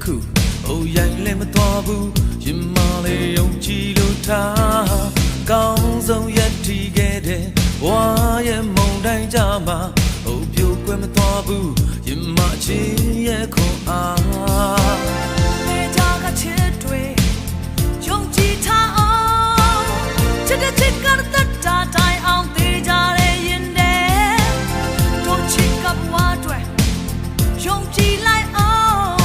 ခုအိုရိုက်လည်းမသွားဘူးရင်မလေးယုံကြည်လို့ထားကောင်းဆုံးရည်တည်ခဲ့တဲ့ဘဝရဲ့မုန်တိုင်းကြမှာအိုပြိုကွယ်မသွားဘူးရင်မချင်းရဲ့ခွန်အားနေကြကချစ်တွေယုံကြည်ထားအောင်ချစ်တဲ့ချစ်ကတတ်တာတိုင်အောင်သေးကြတဲ့ရင်တဲ့တို့ချစ်ကဘဝတွေယုံကြည်လိုက်အောင်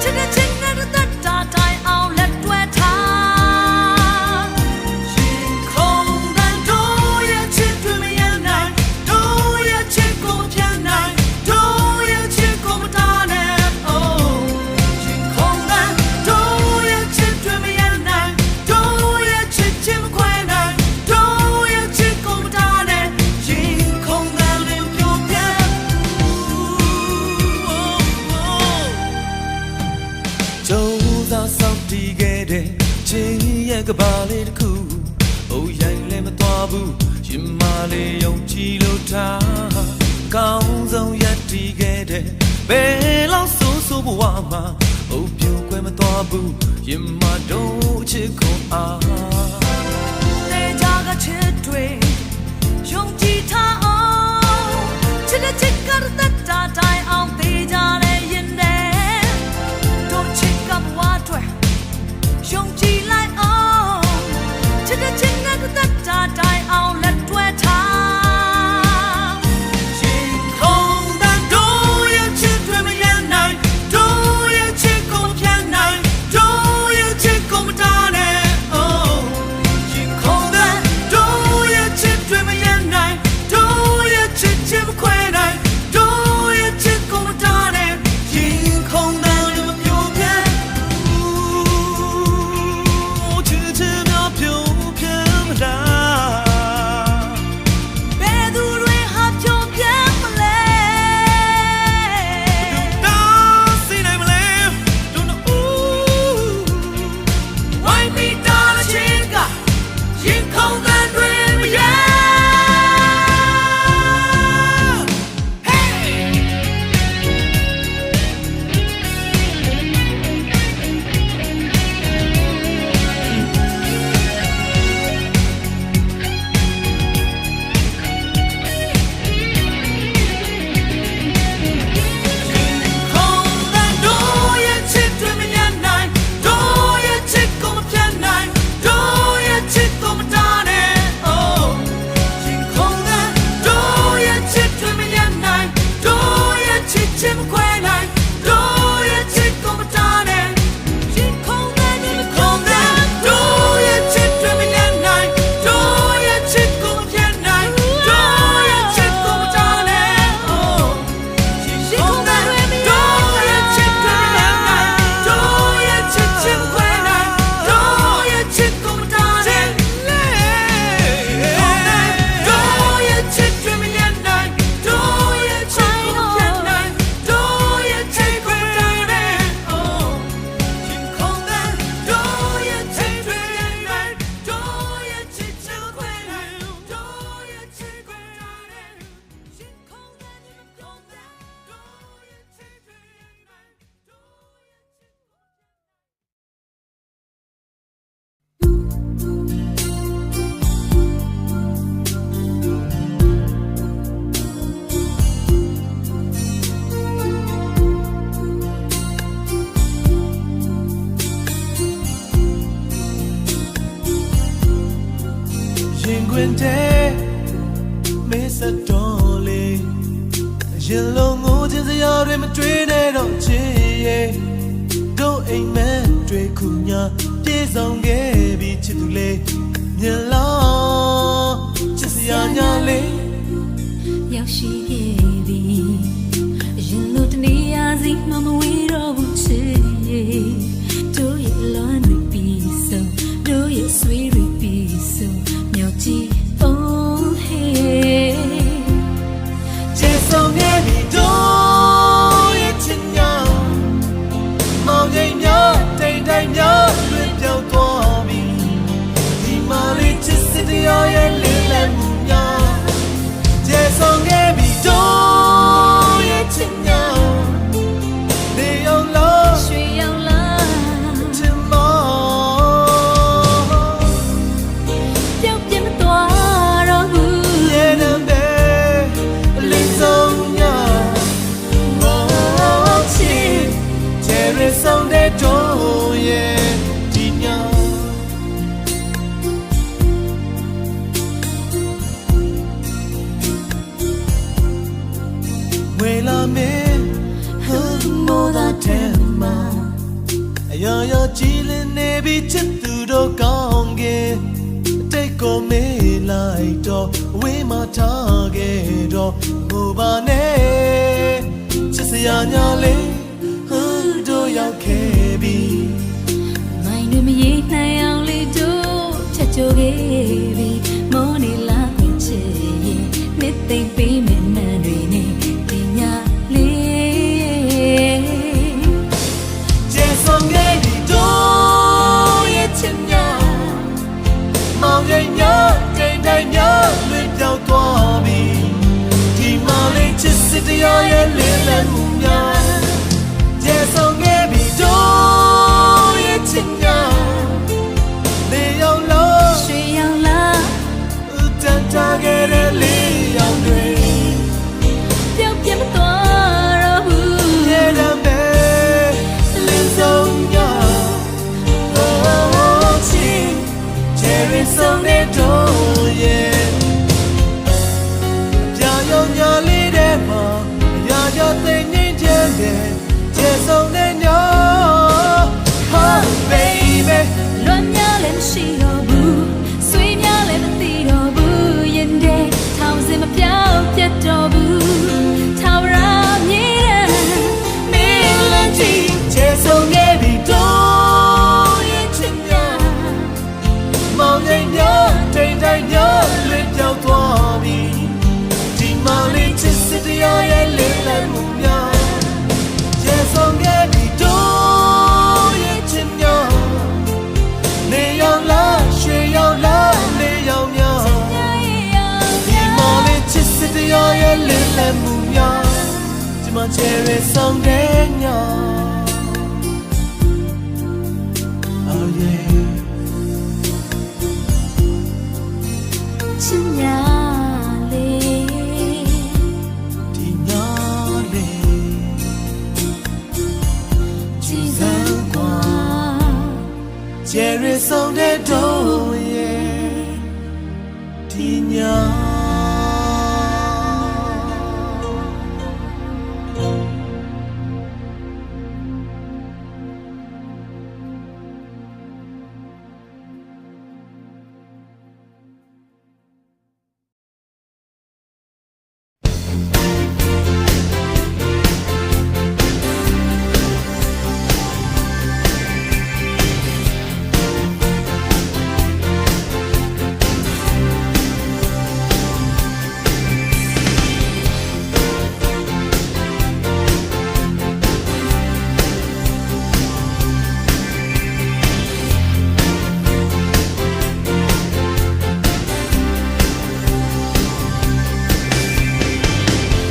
ချစ်တဲ့ချစ်ကတတ်တာတိုင်အောင်လက်တွဲထားရင်ခုန်တဲ့တို့ရဲ့ချစ်တွေမရနိုင်တို့ရဲ့ချစ်ကိုပြတ်နိုင်တို့ရဲ့ချစ်ကိုမတားနဲ့ oh ရင်ခုန်တဲ့တို့ရဲ့ချစ်တွေမရနိုင်တို့ရဲ့ချစ်ချင်းမခွဲနိုင်တို့ရဲ့ချစ်ကိုမတားနဲ့ရင်ခုန်တဲ့လင်းပြောပြကျုံသာဆောက်တည်ခဲ့တဲ့ချင်းရဲ့ကဘာလေးတစ်ခုအိုရိုင်းလည်းမသွားဘူးရင်မလေးယုံကြည်လို့ထားကောင်းဆုံးရည်တည်ခဲ့တဲ့ဘယ်လောက်ဆိုဘဝမှာအိုပြိုကွယ်မသွားဘူးရင်မတို့ချစ်ခွန်အားနေကြကချစ်တွေယုံကြည်ထားအောင်ချစ်တဲ့ချစ်ကတတ်တာတိုင်အောင်သေးကြတဲ့ရင်နဲ့တို့ချစ်ကဘဝတွေယုံကြည်လိုက်အောင်ချစ်တဲ့ချစ်ကတတ်တာတိုင်အောင်လက်တွဲထားရင်ခုန်တဲ့တို့ရဲ့ချစ်တွေမရနိုင်တို့ရဲ့ချစ်ကိုပြတ်နိုင်တို့ရဲ့ချစ်ကိုမတားနဲ့ oh ရင်ခုန်တဲ့တို့ရဲ့ချစ်တွေမရနိုင်တို့ရဲ့ချစ်ချင်းမခွဲနိုင်တို့ရဲ့ချစ်ကိုမတားနဲ့ရင်ခုန်တဲ့လူမပြောပြဘူးချစ်ချင်များပြောပြမလားဘယ်သူတွေဟာပြောပြမလဲတောင်းစီနိုင်မလဲ don't know why me down a chinga ရင်ခုန်တဲ့တွေမရရင်ခွင်တဲ့မေးစတော်လေးရင်လုံးငိုချင်စရာတွေမတွေ့နဲ့တော့ချစ်ရဲ့တို့အိမ်မက်တွေခုညာပြေဆောင်ခဲ့ပြီးချစ်သူလေးမြင်လားချစ်စရာညာလေးရောက်ရှိခဲ့ပြီရင်လို့တနေရာစီမမဝေးတော့ဘူးချစ်ရဲ့တို့ရဲ့လွမ်းတွေပြီးဆုံးတို့ရဲ့ဆွေးတွေပြီးဆုံးမြောက်ကြီး oh hey ချစ်ဆောင်ခဲ့ပြီတို့ရဲ့ချစ်ညာမောင်ငိမ့်များတိမ်တိုင်းများလွင်ပြောင်းသွားပြီဒီမာလေးချစ်စတရားရဲ့လေးလက်မှုများချစ်ဆောင်ခဲ့ပြီတို့ရဲ့ချစ်ညာနေအောင်လို့ရွှေရ ya chilin nebi chittu kaunge take ko me lai do we ma tha ge do mo ba ne chisiya nya le hu do yauk ke bi mai nu mi ye nai yaung le do chat cho ge bi mo ni la mi che ye nit thai pi me nan dwi ne ti nya le je song ge di do ye chin nya mong ye nya dai dai nya le pyao twa bi di ma le chit sit ya ye le le mu nya je song ge bi do ye chin nya le yaung lo shui yaung la tan ta ge de le yaung deပြောင်းပြမသွားတော့ဘူး ye da be le song nya oh chi cherry song de do ye ya yo nya le de ma ya ya thai ngin chen de je song de nya oh baby လွန်များလည်းမရှိတော့ဘူးဆွေးများလည်းမသိတော့ဘူးရင်တဲ့ထောင်စင်မပြောင်းပြတ်တော့ဘူးထာဝရမြေတမ်းမင်းလည်းကြည့် je song ge bi do ye chin nya mong ye nya dai dai nya le pyao twa bi di ma le chit sit ya ye le le mu nya je song ge bi do ye chin nya ne yaung la shwe yaung la le yaung nya di ma le chit sit ya ye le le mu nya di ma cherry song de nya oh yeah ချစ်ညာလေ ဒီညာလေ ကြည်စမ်းกว่า cherry song de do yeah ဒီညာ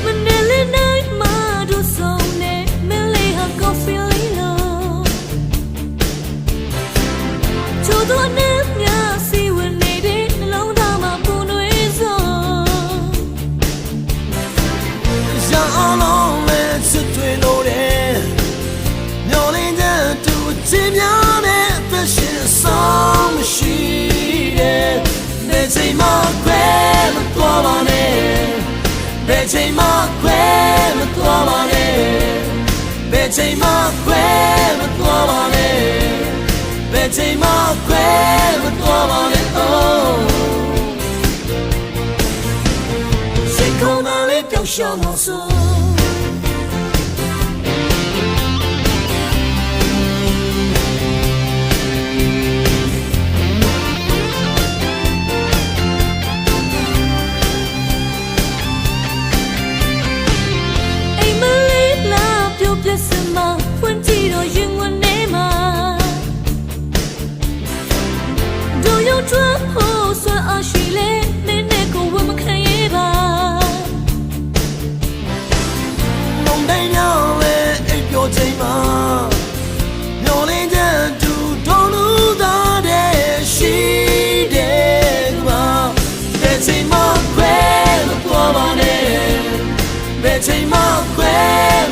မနေ့လေးနိုင်မှတို့ဆုံးနေမင်းလေးဟာ coffee လေးလို့ချိုးတော့နေမြစီဝင်နေတဲ့နှလုံးသားမှာပူနွေးစော Ya along le chit twe lo de Myo lin jan tu chin mya ne fashion song shi de Ne chai ma kwe ma twa ba ne Ne chai ma kwe ma twa ba ne Ne chai ma kwe ma twa ba ne Ne chai ma kwe ma twa ba ne oh စိတ်ကုန်တာလေးပျောက်ရှောင်လို့ဆို အိမ်မလေးလာပြုတ်ပြစ်စမဖွင့်ကြည့်တော့ရင်ဝင်နေမှာတို့ရုံထွန်းဖို့ဆွမ်းအားရှိလေမင်းနဲ့ကိုဝမခံရပါ လုံးတိုင်းညောင်းလဲအိပ်ပျော်ချိန်မှာမျောလင်းချက်တူထုံးလူသားတဲ့ရှိတယ်ကွာဘယ်ချိန်မှခွဲမသွားပါနဲ့ဘယ်ချိန်မှခွဲ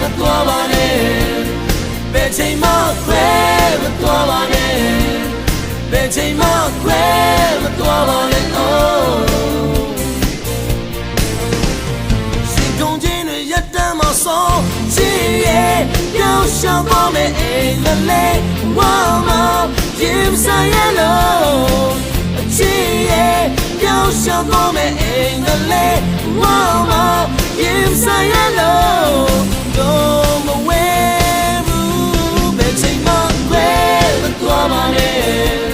မသွားပါနဲ့ဘယ်ချိန်မှခွဲမသွားပါနဲ့ဘယ်ချိန်မှခွဲမသွားပါနဲ့ oh 心中间的一旦嘛送，只夜要想我们爱了嘞，我 Wow, you say hello. Chie, you shall go me in the lake. Wow, you say hello. Go away, betty my grave, go on it.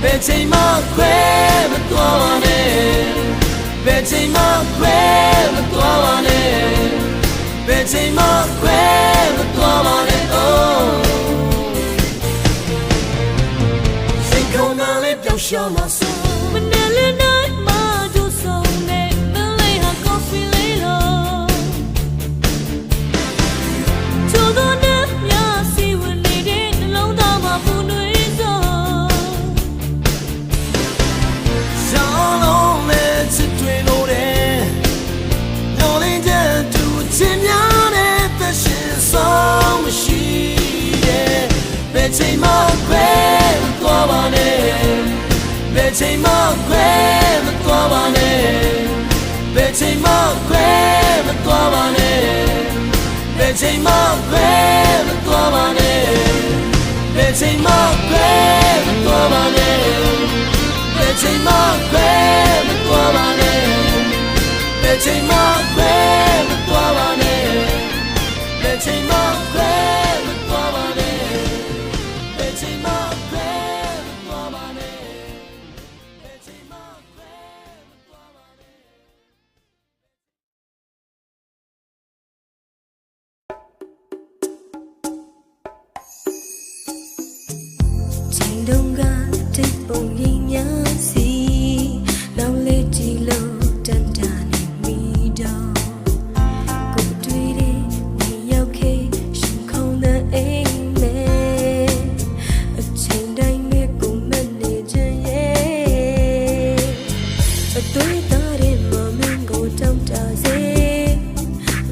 Betty my grave, go on it. Betty my grave, go on it. Betty my grave, go on it. Oh. Show my soul. When I night, my do so late. The lay her coffee lay low. To the net, yeah, see when they did long down my food is all. So long, let's train on it. No danger to chin on it. The shit so machine. Betty my grave, go on it. Betty my grave, go on it. Betty my grave, go on it. Betty my grave, go on it. Betty my grave, go on it. Betty my grave, go on it. Betty my grave, go on it. Betty my grave, go on it. Betty my grave, go on it. Don't got to bring your sea. Now let you look down in me down. Go to it, we okay. She called the amen. A chain dang me go manager, yeah. A toy thought in my man go down to say.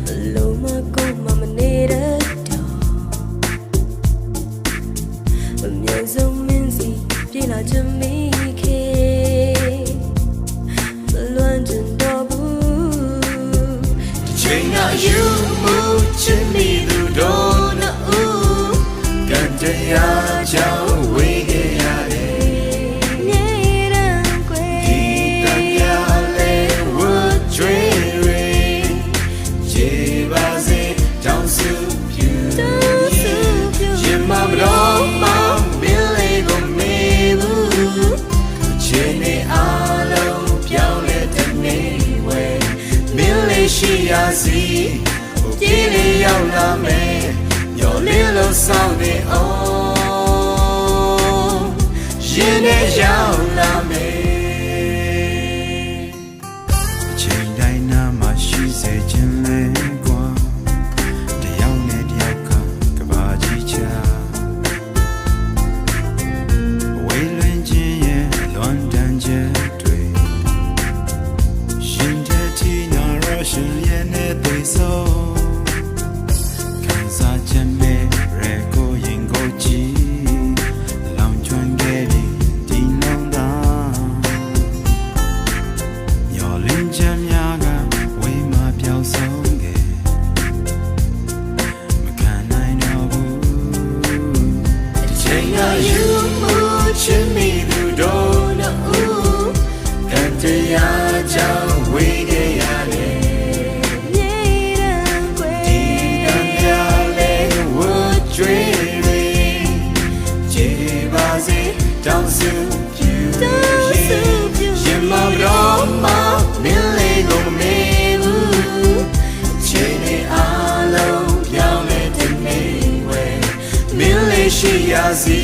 Hello, my go, mama, need a dog. Là cho mi kê loan chân đo bu Chuyện nào yêu mu chân mi du đô na u cần te ya chao we ge ya de nhảy đang quê đi ta ya le wo chue re che ba ze trong su piu ye ma bro ma bin le go me lu che ne a lo piao le te ne we bin le shi ya si ti le yao la me yo le lo sao ne o ye ne yao la meချိန်တိုင်းနာမှာရှိစေခြင်းလဲကွာတယောက်နဲ့တယောက်ကကဘာကြီးချာဝေးလွင်ခြင်းရဲ့လွန်တန်ချက်တွေရှင်တဲ့ချီနာရရှင်ရဲ့နဲ့သိဆိုခံစားချက်မဲ့ရဲကိုရင်ကိုကြည့်လောင်ကျွမ်းခဲ့ပြီးဒီလုံးသားမျော်လင့်ချက်များကဝေးမှပျောက်ဆုံးခဲ့မခံနိုင်တော့ဘူး ချိန်နာယူမှုချင်းမီသူတို့နှူးကံတရားကြောင့်ဝေးခဲ့ရတယ် nhảy đang quê ဒီကံပြလဲဝတ်ကြွေတွေခြေပါစေတောင်းစုပြူရင်မတော်မမင်းလေးကိုမမေ့ဘူးချိန်နေအားလုံးပြောင်းလဲတဲ့နေဝဲမင်းလေးရှိရစီ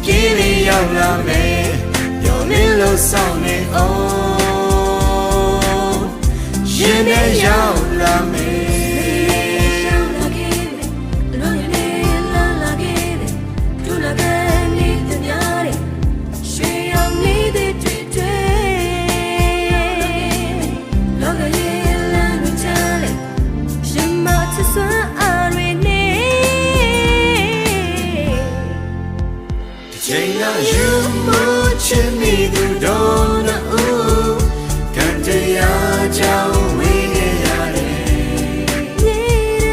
ပြေးလေးရောက်လာမယ်ရောလင်းလို့ဆောင်နေအောင်ရင်ထဲရောက်လာမယ် lo ne la la que tu la que ni te nyare she yang ni de twe lo que ye la nu chale she ma chi swa a rwe ne ချိန်နာယူမှုချင်းမီသူတို့နှူးကံတရားကြောင့်ဝေးခဲ့ရတယ် nhảy đang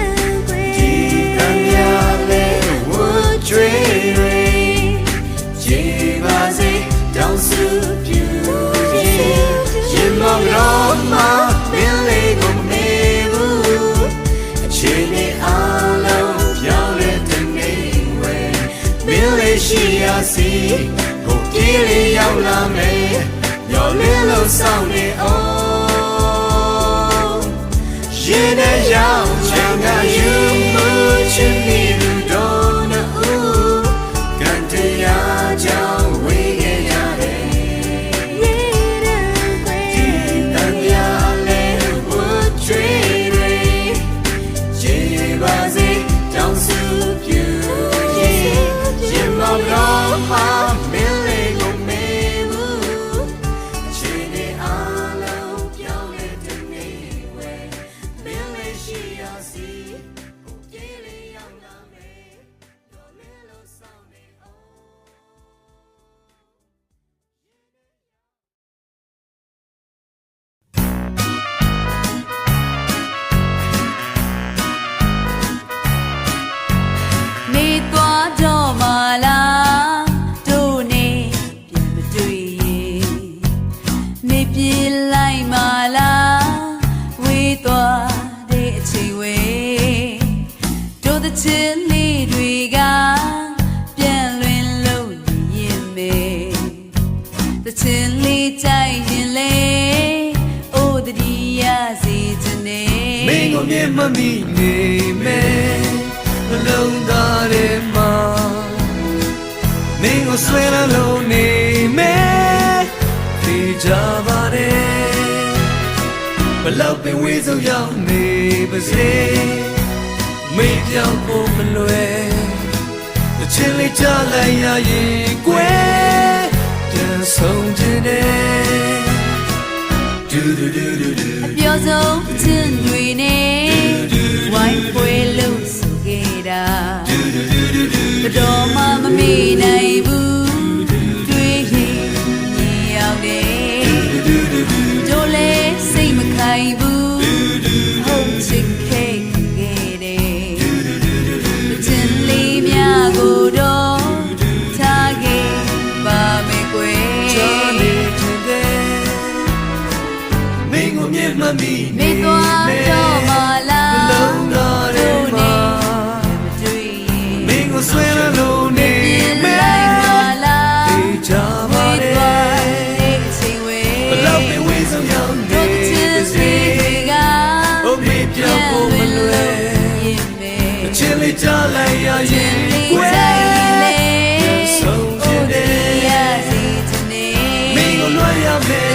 quê ဒီကံများလဲဝတ်ကြွေတွေ Malaysia see go kiliရောက်လာမယ်မျောလင်းလို့ဆောင်နေအောင်ရင်နဲ့ရောက်ချင်ကယူမှုချင်နေလို့တော့နူကန်တရားကြောင့်ဝေးခဲ့ရတယ်ဒီတန်ရလဲဝတ်ကြွေတွေခြေပါစေတောင်းစုပြူရင်မောင်တော်မှာမင်းလေးကိုမေးဘူးခြေနဲ့အားလုံးပြောင်းလဲတဲ့နေဝဲမင်းလေးရှိရစီကိုပြေးလေးရောက်လာမယ်တော်လေးလို့ဆောင်နေအောင် နေသွားတော့မလားတို့နေပြန်မတွေ့ရင်နေပြေးလိုက်မလားဝေးသွားတဲ့အချိန်ဝေးတို့တဲ့ချစ်လေးတွေကပြန်လွင်လို့ရင်မေတဲ့ချစ်လေးကြိုက်ရင်လေအိုးတတိယစီချနေ မင်းကိုမြင်မမိနေမယ်နှလုံးသားထဲမှာမင်းကိုဆွဲလန်းလို့နေမယ်ဒီကြပါတယ်ဘလောက်ပင်ဝေးစုံရောက်နေပါစေမင်းပြောင်းဖို့မလွယ်တစ်ချင်းလေးချလိုက်ရရင်ကွယ်ပြန်ဆုံးခြင်းနဲ့ဒူဒူဒူဒူဒူ အပြောဆုံးချင်တွေနဲ့ဝိုင်းပွဲလို့ဆိုခဲ့တာဘယ်တော့မှမမေ့နိုင်ဘူးတွေ့ရင်မြင်ရောက်တယ်တို့လည်းစိတ်မခိုင်ဘူးဟုတ်ချစ်ခဲ့ခဲ့တယ်ချင်လေးများကိုတော့ထားခဲ့ပါမယ်ကွယ် မင်းကိုမြင်မမိ မေသွားတော့မလား လုံးသားထဲမှာ မတွေ့ရင် မင်းကိုဆွဲလို့နေမယ်ဒီကြပါတယ်ဘလောက်ပင်ဝေးဆုံးရောက်နေပါစေဘုံမေပြောင်းဖို့မလွယ်အချင်းလေးချလိုက်ရရင်ကွယ်ဆုံးခြင်းနဲ့မင်းကိုလွှဲရမယ်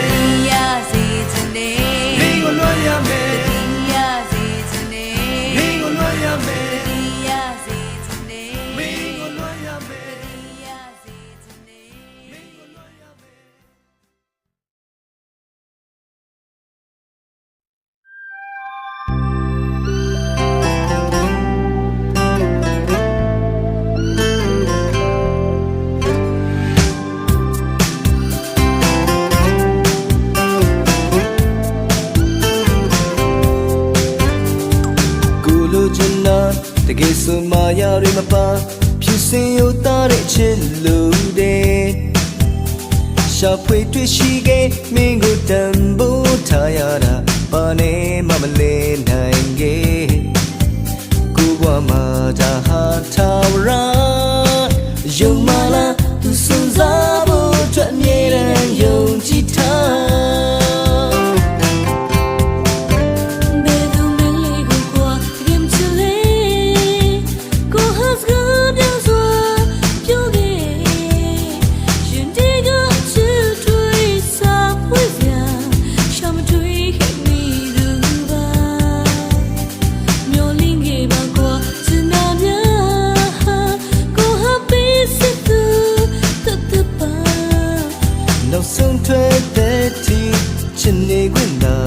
မင်းကိုလွှဲရမယ်မင်းကိုလွှဲရမယ်မင်းကိုလွှဲရမယ် တကယ်ဆိုမာယာတွေမပါဖြစ်စင်ရသားတဲ့ချစ်လို့တဲ့ရှာဖွေတွေ့ရှိခဲ့မင်းကိုတန်ဖိုးထားရတာဘာနဲ့မှမလဲနိုင်ခဲ့ကိုဘွားမှာဒါဟာထာဝရယုံမလားသူစွန့်စားဖို့အတွက်အမြဲတမ်းယုံကြည်ထား နောက်ဆုံးထွက်တဲ့တီချင်နေခွင့်သာ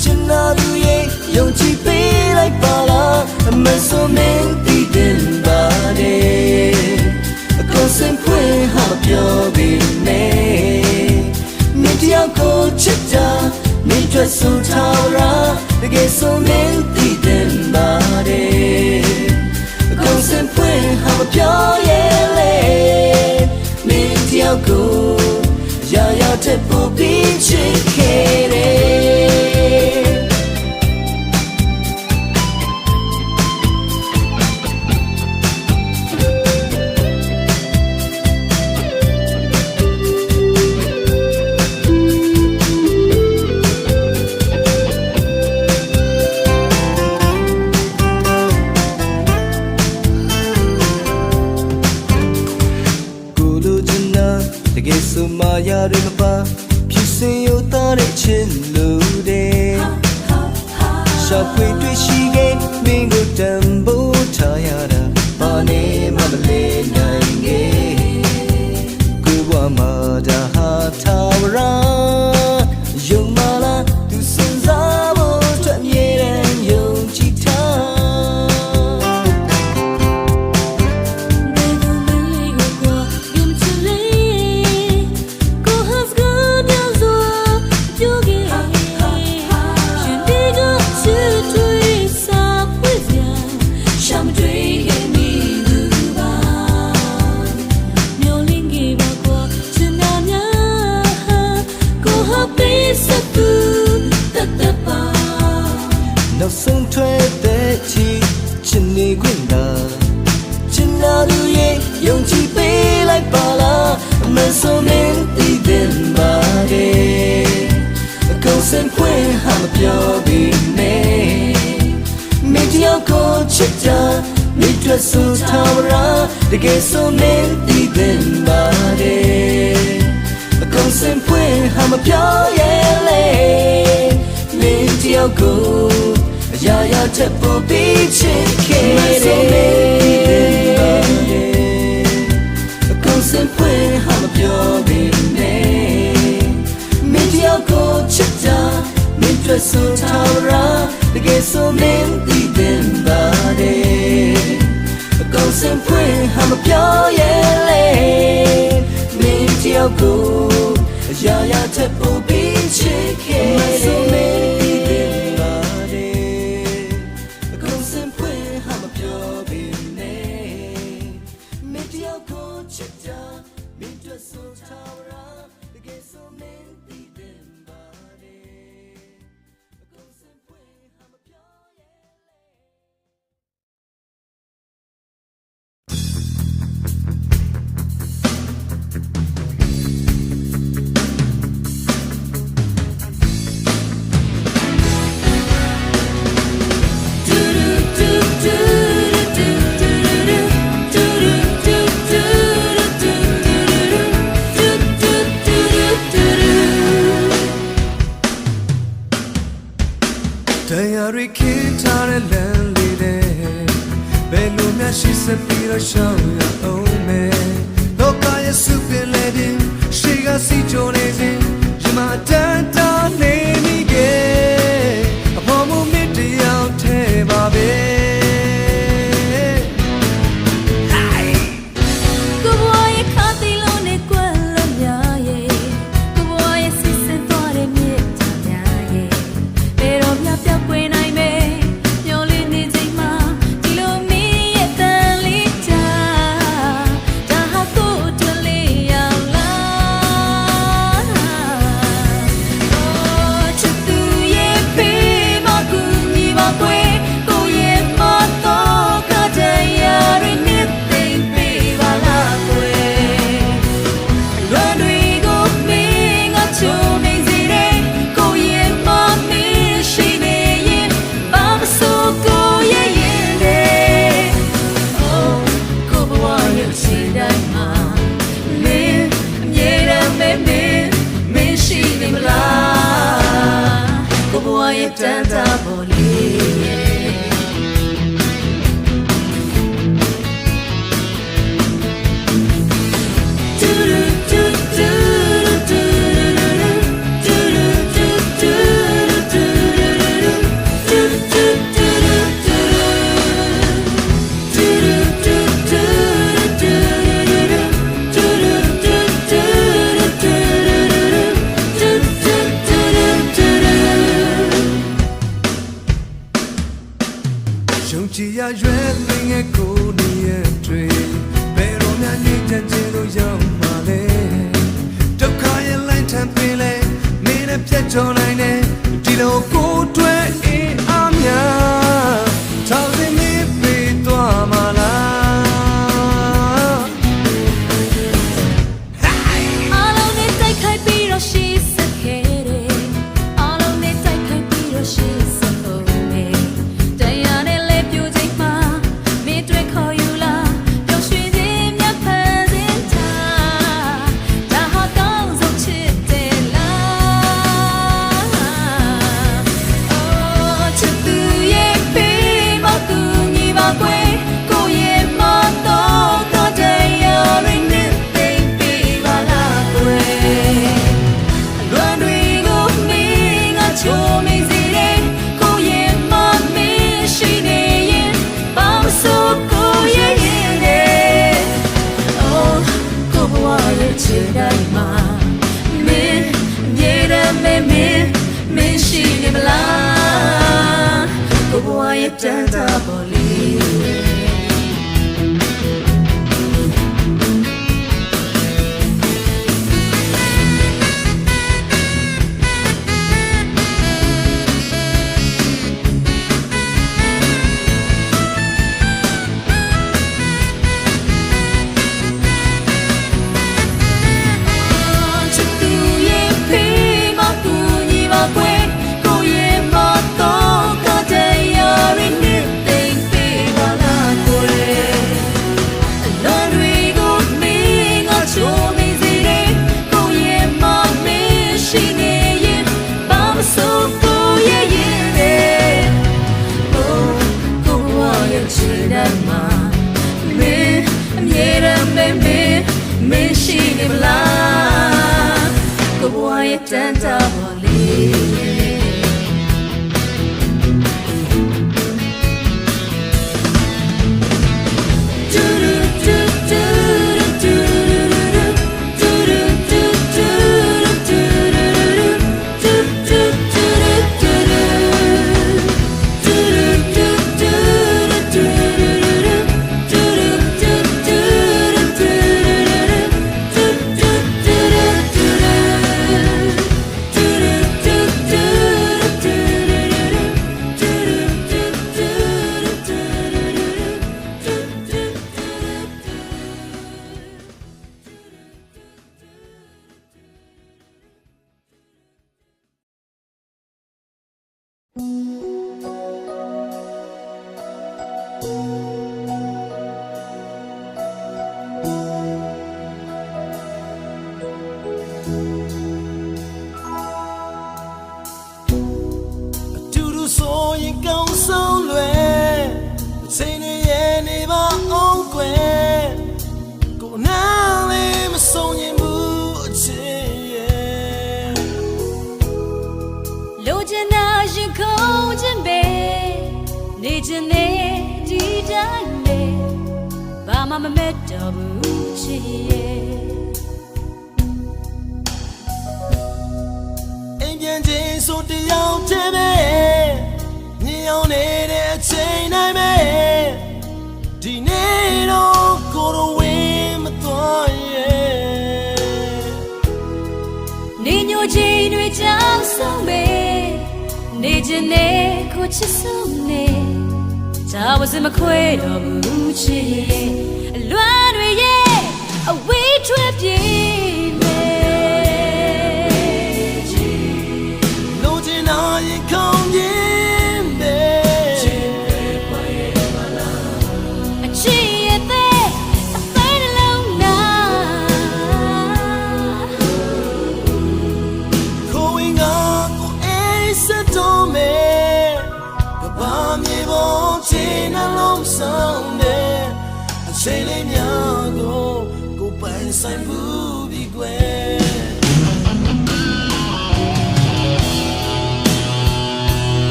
ချင်နာသူရဲ့ယုံကြည်ပေးလိုက်ပါလားအမဆိုမင်းတည်တယ်ပါတယ်အကောစင်ဖွင့်ဟာပြောပြီးမယ်မင်းတယောက်ကိုချစ်တာမင်းတွေ့ဆုံထားရာတကယ်ဆိုမင်းတည်တယ်ပါတယ်အကောစင်ဖွင့်ဟာပြောရဲ့လေမင်းတယောက်ကို Yeah, te può vincere. ကယ်ဆိုမှရရမပါဖြစ်စင်ရတဲ့ချစ်လို့တဲ့ရှောက်ဖွေတွေ့ရှိခဲ့မင်းကိုတန်ဖိုးထားရတာဘာနဲ့မှမလဲနိုင်ခဲ့ကိုဘဝမှာဒါဟာထာဝရယုံမလားသူစင်စားဖို့အတွက်မြဲတမ်းယုံကြည်ထားနောက်ဆုံးထွက်တဲ့ချီချင်နေခွင့်သာချင်လာသူရဲ့ယုံကြည်ပေးလိုက်ပါလားမဆိုမင်းတည်တယ်ပါတယ်အကုန်စင်ခွင့်ဟာမပြောပြီးနဲ့မင်းတယောက်ကိုချစ်တာမိတ်ဆွေဆိုထားရတကယ်ဆိုမင်းတည်တယ်ပါတယ်အကုန်စင်ခွင့်ဟာမပြောရဲ့လေမင်းတယောက်ကိုရာရာချက်ပေါ်ပြီးချစ်ခဲ့တဲ့အကုန်စင်ဖွင့်ဟာမပြောပြီးနဲ့မင်းတယောက်ကိုချစ်တာမင်းတွေ့ဆိုထားရတကယ်ဆိုမင်းတည်တယ်ပါတယ်အကုန်စင်ဖွင့်ဟာမပြောရဲ့လေမင်းတယောက်ကိုရာရာချက်ပေါ်ပြီးချစ်ခဲ့ချစ်တာမင်းတို့ဆိုထားရတကယ်ဆိုမင်းတည်တယ်ပါတယ်အကုန်စင်ဖွင့်ဟာမပြောရဲ့ နေချင်နေဒီတိုင်းပဲဘာမှမမဲ့တော့ဘူးချစ်ရဲ့အိမ်ပြန်ချင်းဆိုတယောက်တည်းပဲညောင်းနေတဲ့အချိန်တိုင်းပဲဒီနေ့တော့ကိုယ်တော်ဝင်းမသွားရဲ့နေညိုချင်းတွေကြောင်းဆုံးပဲနေချင်နေကိုချစ်ဆုံးနေဒါဝစမခွဲတော့ဘူးချစ်ရဲ့အလွမ်းတွေရဲ့အဝေးထွက်ပြေးမယ်လိုချင်တာရင်ခေါင်းရင်းပဲအချစ်ရဲ့အသေးနှလုံးသားကိုဝင်ကကိုအိစတော်မဲကဘာမြေပေါ်ချင်နှလုံးဆောင်တဲ့အချိန်လေးများကိုပိုင်ဆိုင်ဘူးဒီကွယ်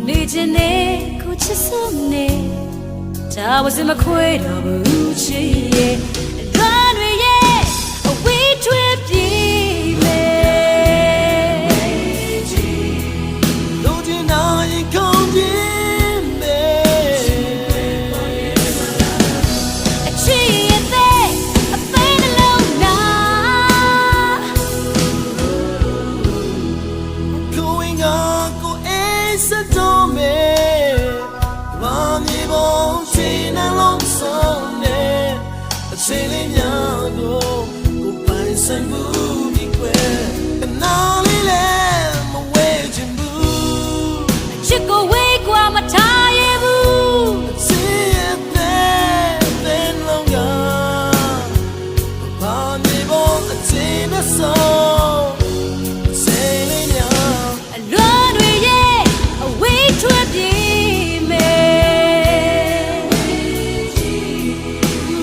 နေချင်နေကိုချစ်ဆုံးနေဒါဝစမခွဲတော့ဘူးချစ်ရဲ့လွမ်းတွေရဲ့အဝေးထွက်ပြေးမယ်လိုချင်တာရင်ခေါင်းရင်းပဲအချစ်ရဲ့အသေးနှလုံးသားကိုဝင်ကကိုအိစတော်မဲဘာမြေပေါ်ချင်နှလုံးဆောင်တဲ့အချိန်လေးများကိုပိုင်ဆိုင်ဘူးဒီကွယ်နားလေးလည်းမဝဲချင်ဘူးချစ်ကိုဝေးကွာမထားရဘူးချစ်ရဲ့တဲ့လုံးကဘာမြေပေါ်အချိန်နဲ့ဆောင်အချိန်လေးများအလွမ်းတွေရဲ့အဝေးထွက်ပြေးမယ်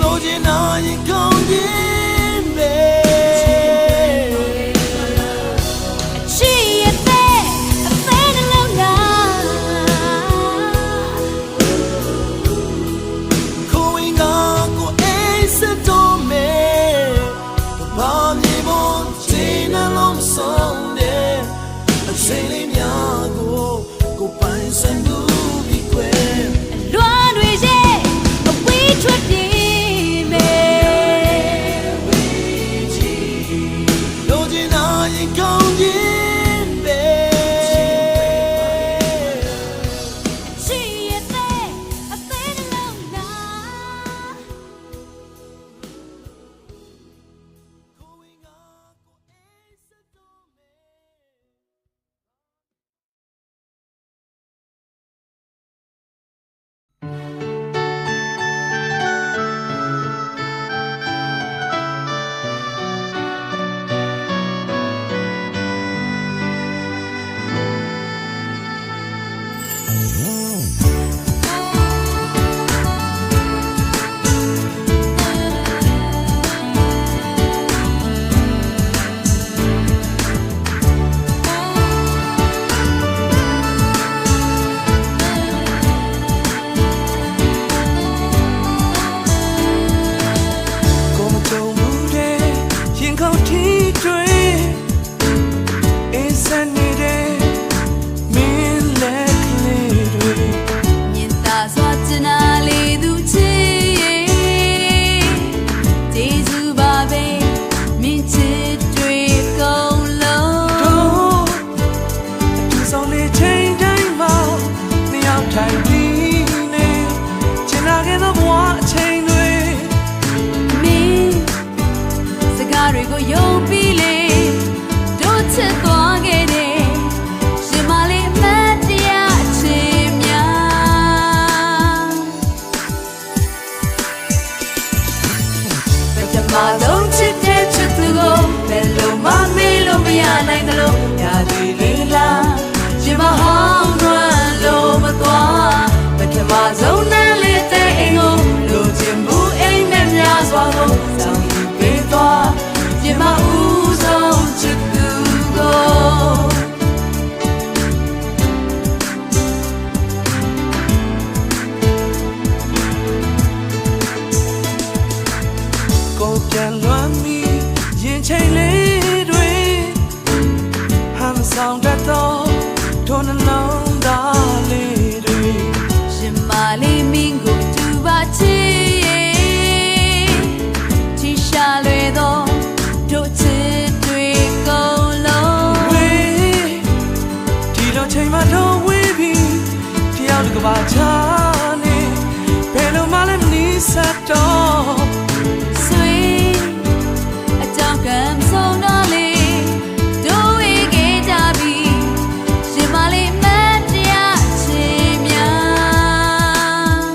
လိုချင်တာရင်ခေါင်းရင်းပဲအချစ်ရဲ့အသေးနှလုံးသားကိုဝင်ကကိုအိစတော်မဲဘာမြေပေါ်ချင်နှလုံးဆောင်တဲ့အချိန်လေးများကိုပိုင်ဆိုင်ဘူးဒီကွယ်လွမ်းတွေရဲ့အဝေးထွက်ပြေးမယ်လိုချင်တာရင်ခေါင်းရင်းပဲချစ်ရဲ့အသေးနှလုံးသား ဆက်တော့ Sweet အကြောင်းကံဆုံးတော့လေတို့ဝေခဲ့ကြပြီရှင်မလေးမတရားချင်းများ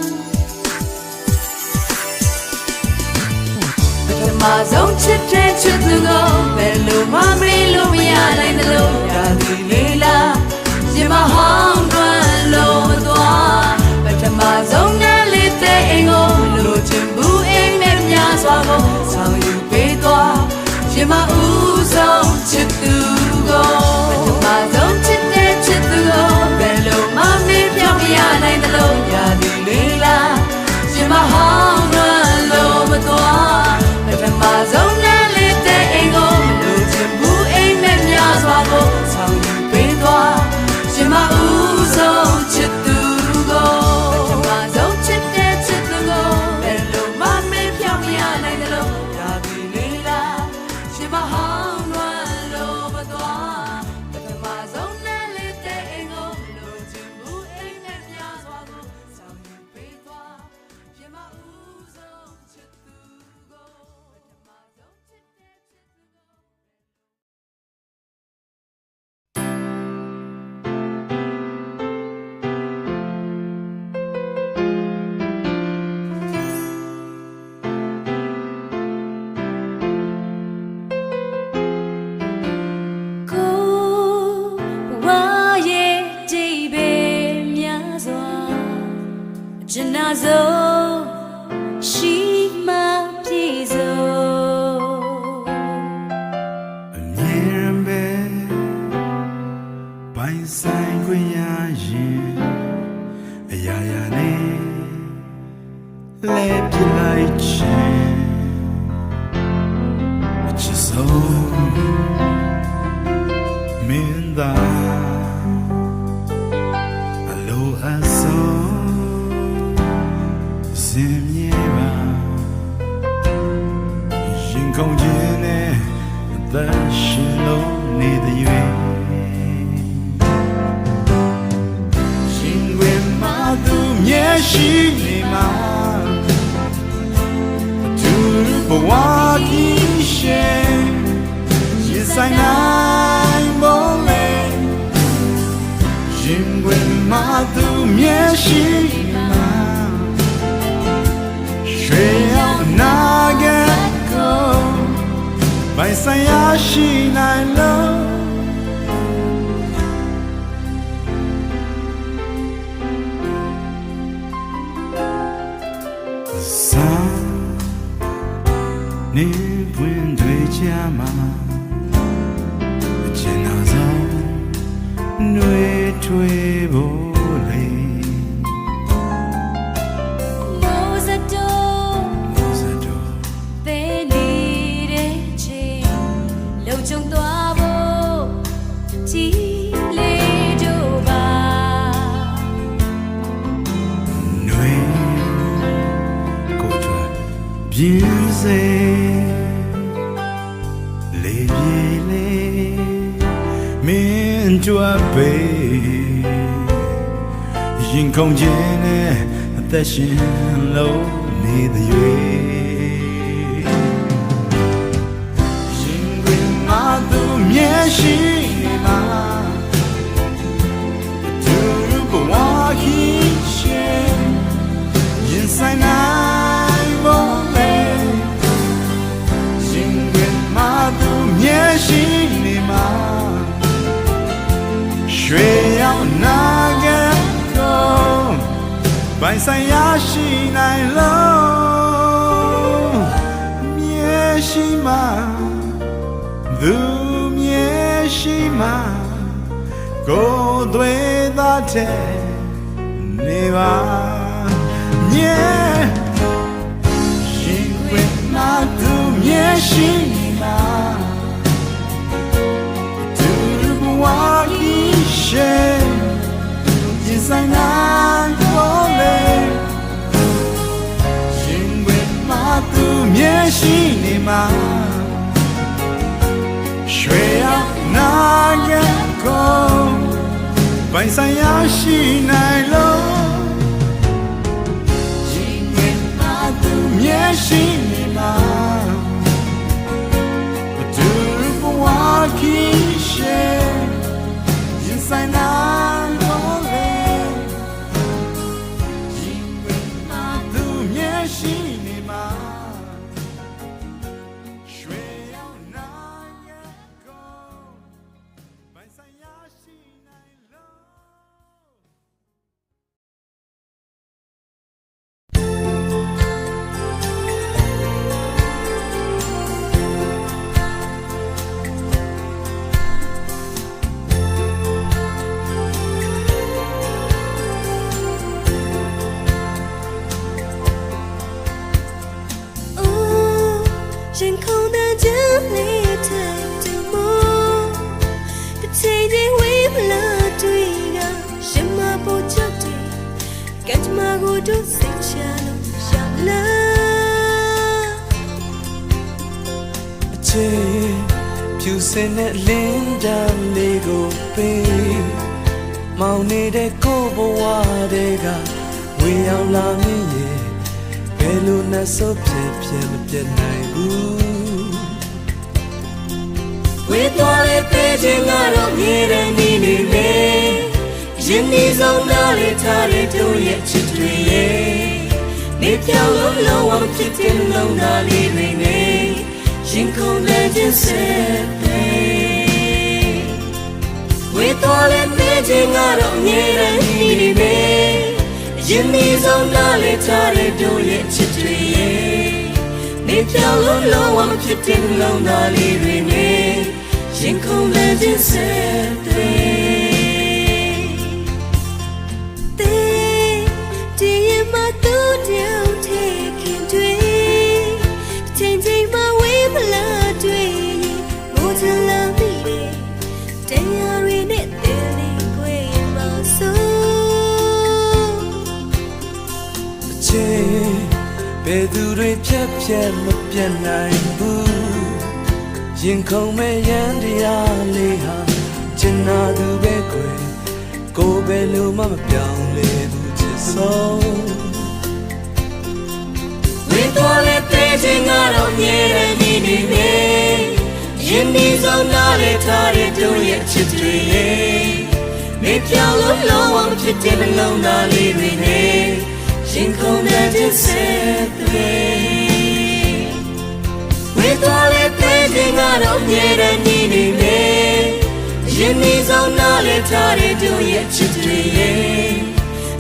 ပထမဆုံးချစ်တဲ့ချစ်သူကိုဘယ်လိုမှမလို့မရနိုင်တယ်လို့ရာသီလေးလားရှင်မဟောင်းတွန်းလို့မသွားပထမဆုံးနဲ့လေးတဲ့အိမ်ကိုလိုချင်ဘူးအိမ်နဲ့များစွာကိုဆောင်ယူပေးသွားရှင်မဦးဆုံးချစ်သူကိုပထမဆုံးချစ်တဲ့ချစ်သူကိုဘယ်လိုမှမပြောင်းမရနိုင်တယ်လို့ရာသီလေးလားရှင်မဟောင်းတွန်းလို့မသွားပထမဆုံးနဲ့လေးတဲ့အိမ်ကိုလိုချင်ဘူးအိမ်နဲ့များစွာကိုဆောင်ယူပေးသွားရှင်မဦးဆုံးချစ်သူကိုပထမဆုံးချစ်တဲ့ချစ်သူကိုဘယ်လိုမှမပြောင်းမရနိုင်တယ်လို့ရာသီလေးလားရှင်မဟောင်းလွမ်းလို့မသွားပထမဆုံးနဲ့လေးတဲ့အိမ်ကိုလိုချင်ဘူးအိမ်နဲ့များစွာကိုဆောင်ယူပေးသွားရှင်မဦးဆုံးချစ်သူကိုပထမဆုံးချစ်တဲ့ချစ်သူကိုကိုဝါရဲ့ဒီပဲများစွာကျန်နာစိုးရှိမှပြေစိုး အမြဲတမ်းပဲပိုင်ဆိုင်ခွင့်ရရင်အရာရာနဲ့လဲပြလိုက်ခြင်းအချစ်ဆုံးမင်းသားအလိုအဆုံးစင်မြေပါရင်ကုန်ခြင်းနဲ့အသက်ရှင်လို့နေတဲ့ရွေးရှင်ဝင်မှာသူမျက်ရှိနေမှာသူဘဝကြီးရှင်ရင်ဆိုင်နိုင်ပုံလေရှင်ဝင်မှာသူမျက်ရှိနေမှာရွှေရောက်နာကကိုပိုင်ဆိုင်ရရှိနိုင်လို့စာနေပွင့်တွေချာမှာအကျဉ်းနာဆုံးနှွေထွေးဖို့လေ မိုးစတိုး မိုးစတော့ သေးနေတဲ့ချိန်လုံခြုံသွားဖို့ကြည်လေးတို့ပါ နှွေကိုကြွားပြင်းစေလေပြေလေမင်းကြွားပေရင်ကုန်ခြင်းနဲ့အသက်ရှင်လို့နေတဲ့ရွေးရင်ဝင်မှာသူမျက်ရှိနေမှာသူဘဝကြီးရှင်ရင်ဆိုင်နိုင်ပုံလေရင်ဝင်မှာသူမျက်ရှိနေမှာရွှေရောက်နာကကိုပိုင်ဆိုင်ရရှိနိုင်လို့မျက်ရှိမှာသူမျက်ရှိမှာကိုယ်သွေးသားတဲ့နေပါမျက်ရှင်ဝင်မှာသူမျက်ရှိနေမှာသူဘဝကြီးရှင်ရင်ဆိုင်နိုင်ပေါ်လေရှင်ဝင်မှာသူမျက်ရှိနေမှာရွှေရောက်နာကကိုပိုင်ဆိုင်ရရှိနိုင်လို့ရှင်ဝင်မှာသူ ရှိနေမှာဘသူဘဝကြီးရှေရင်ဆိုင်နာလို့လေဒီမှာသူမျက်ရှိနေမှာရွှေရောင်နိုင်ရဲ့ကိုပိုင်ဆိုင်ရရှိနိုင်လို့ 人口的这里太寂寞，不曾经为了对个什么不着地，感觉马路都剩下路下了。အချေဖြူစင်တဲ့လင်းတန်းလေးကိုပေးမောင်နေတဲ့ကိုဘဝတွေကဝေရောက်လာမင်းရဲ့ဘယ်လိုနဲ့ဆိုဖြစ်မပြတ်နိုင်ဘူးဝေသွားတဲ့ပေးခြင်းကတော့မြေတဲ့နေနေလေရင်ဒီဆုံးနားလေးထားတဲ့တို့ရဲ့ချစ်တွေရဲ့နေပြောင်းလို့လုံးဝဖြစ်တဲ့လုံးသားလေးတွေနဲ့ရင်ကုန်တဲ့ခြင်းစက်ပဲဝေသွားတဲ့ပေးခြင်းကတော့မြေတဲ့နေနေလေရင်ဒီဆုံးနားလေးထားတဲ့တို့ရဲ့ချစ်တွေရဲ့နေပြောင်းလို့လုံးဝဖြစ်တဲ့လုံးသားလေးတွေနဲ့ရင်ကုန်တဲ့ခြင်းစက်ပဲဒီမှာသူတယောက်တည်းခင်တွေချိန်ချိန်မှာဝေးမလားတွေ့မိုးချလာမိတယ်တရားရင်းနဲ့တဲလေးကိုမဆိုအချေဘယ်သူတွေဖြတ်မပြတ်နိုင်ဘူးရင်ခုန်မဲ့ရန်တရားလေးဟာကျင်နာသူပဲခွေကိုယ်ပဲလို့မပြောင်းလဲဘူးချစ်ဆုံးဝေသွားတဲ့တဲ့ချင်းကတော့မြဲတဲ့နေနေပဲရင်ဒီဆုံးနားလေထားတဲ့တို့ရဲ့ချစ်တွေရဲ့မေပြောင်းလို့လုံးဝဖြစ်တဲ့နှလုံးသားလေးတွေနဲ့ရင်ခုန်တဲ့ခြင်းစက်တွေဝေသွားတဲ့တဲ့ချင်းကတော့မြဲတဲ့နေနေပဲရင်ဒီဆုံးနားလေထားတဲ့တို့ရဲ့ချစ်တွေရဲ့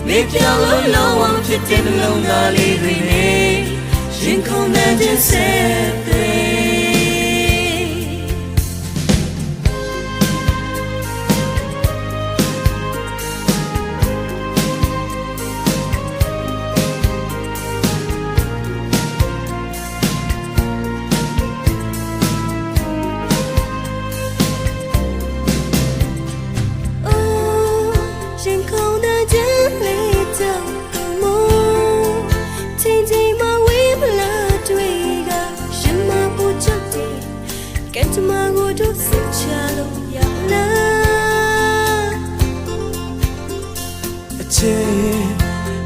မေပြောင်းလို့လုံးဝဖြစ်တဲ့နှလုံးသားလေးတွေနဲ့ရင်ခုန်တဲ့ခြင်းစက်တွေ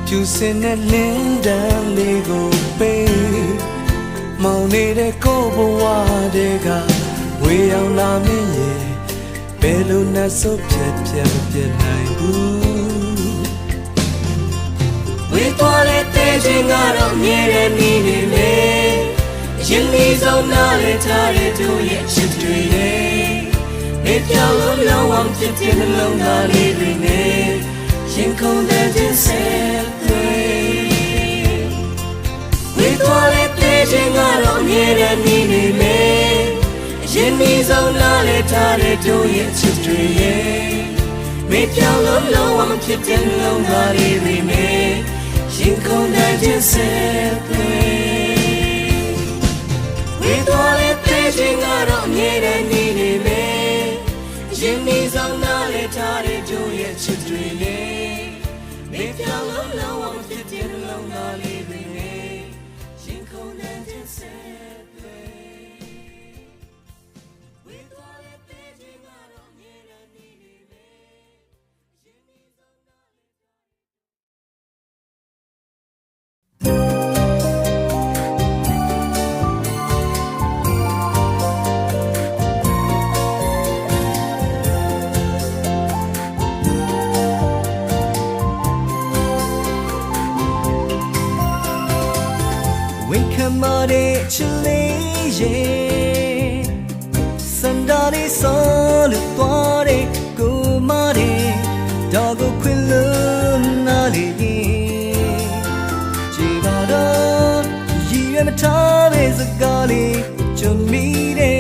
ဖြူစင်တဲ့လင်းတန်းလေးကိုပေးမောင်နေတဲ့ကိုဘဝတွေကဝေရောက်လာမင်းရဲ့ဘယ်လိုနဲ့ဆိုဖြစ်မပြတ်နိုင်ဘူးဝေသွားတဲ့ချင်းကတော့မြဲတဲ့နေနေလေရင်ဒီဆုံးနားလေထားတဲ့တို့ရဲ့ချစ်တွေရဲ့မေပြောင်းလို့လုံးဝဖြစ်တဲ့နှလုံးသားလေးတွေနဲ့ရင်ကုန်တဲ့ခြင်းစက်တွေဝေသွားတဲ့ချင်းကတော့မြဲတဲ့နေနေလေရင်ဒီဆုံးနားလေထားတဲ့တို့ရဲ့ချစ်တွေရဲ့မေပြောင်းလို့လုံးဝဖြစ်တဲ့နှလုံးသားလေးတွေနဲ့ရင်ကုန်တဲ့ခြင်းစက်တွေဝေသွားတဲ့ချင်းကတော့မြဲတဲ့နေနေလေရင်ဒီဆုံးနားလေထားတဲ့တို့ရဲ့ချစ်တွေနဲ့မေပြောင်းလို့လုံးဝဖြစ်တဲ့နှလုံးသားလေးတွေနဲ့ရင်ကုန်တဲ့ခြင်းစက်တွေဝေသွားတဲ့ချင်းကတော့မြဲတဲ့နေနေလေရင်ဒီဆုံးနားလေ mare chile ye sandali solo tuare kumare dago kwilu nali jibado yiye matabe zagali chumire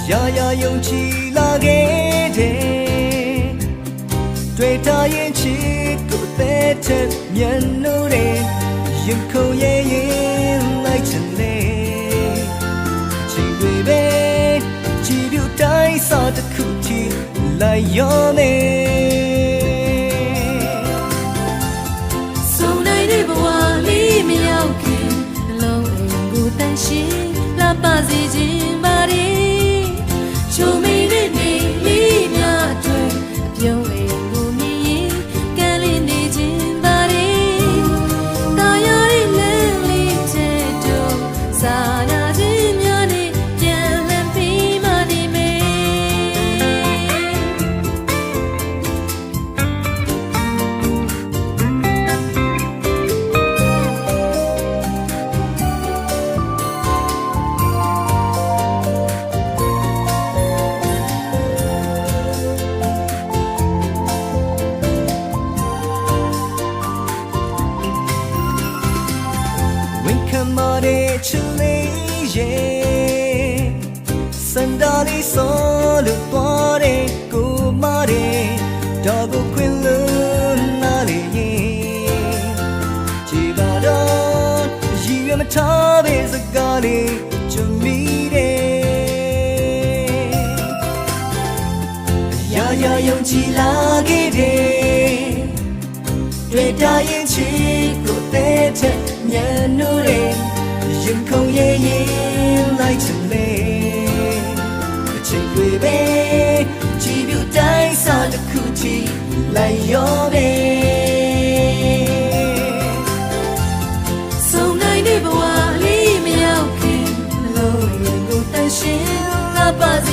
ya yong chi la ge deတွေ့ထားရင်ချစ်ကိုတဲ့တဲ့မျက်နှာတွေရင်ခုန်ရဲ့ရင်လိုက်ချင်လေချီတွေပဲချီပြူတိုင်းစားတစ်ခုချီလိုက်ရောနေစုံနိုင်တဲ့ဘဝလေးမရောက်ခင်နှလုံးအိမ်ကိုတန်ရှင်းလာပါစေခြင်းပါရီချိုမိတဲ့နေလေးများအတွက်အပြုံးအိမ်ကိုမြည်ရင်ကမ်းလေးနေခြင်းပါရီတာယာရဲ့လမ်းလေးတဲ့တော့စာနာခြင်းများနဲ့ပြန်လှန်ပြီးမှနေမယ် mare chile ye sandali solo tuare kumare dago kwilu nali jibado yiye matabe zagali chumire ya yong chi la ge deတွေ့တာရင်ချစ်ကိုတဲ့တဲ့မျက်နှာတွေရင်ခုန်ရဲ့ရင်လိုက်ချင်လေအချိန်တွေပဲကြည်ပြူတိုင်းစားတစ်ခုချီလိုက်ရောပဲစုံနိုင်တဲ့ဘဝလေးမရောက်ခင်နှလုံးရင်ကိုတန်ရှင်းလာပါစေ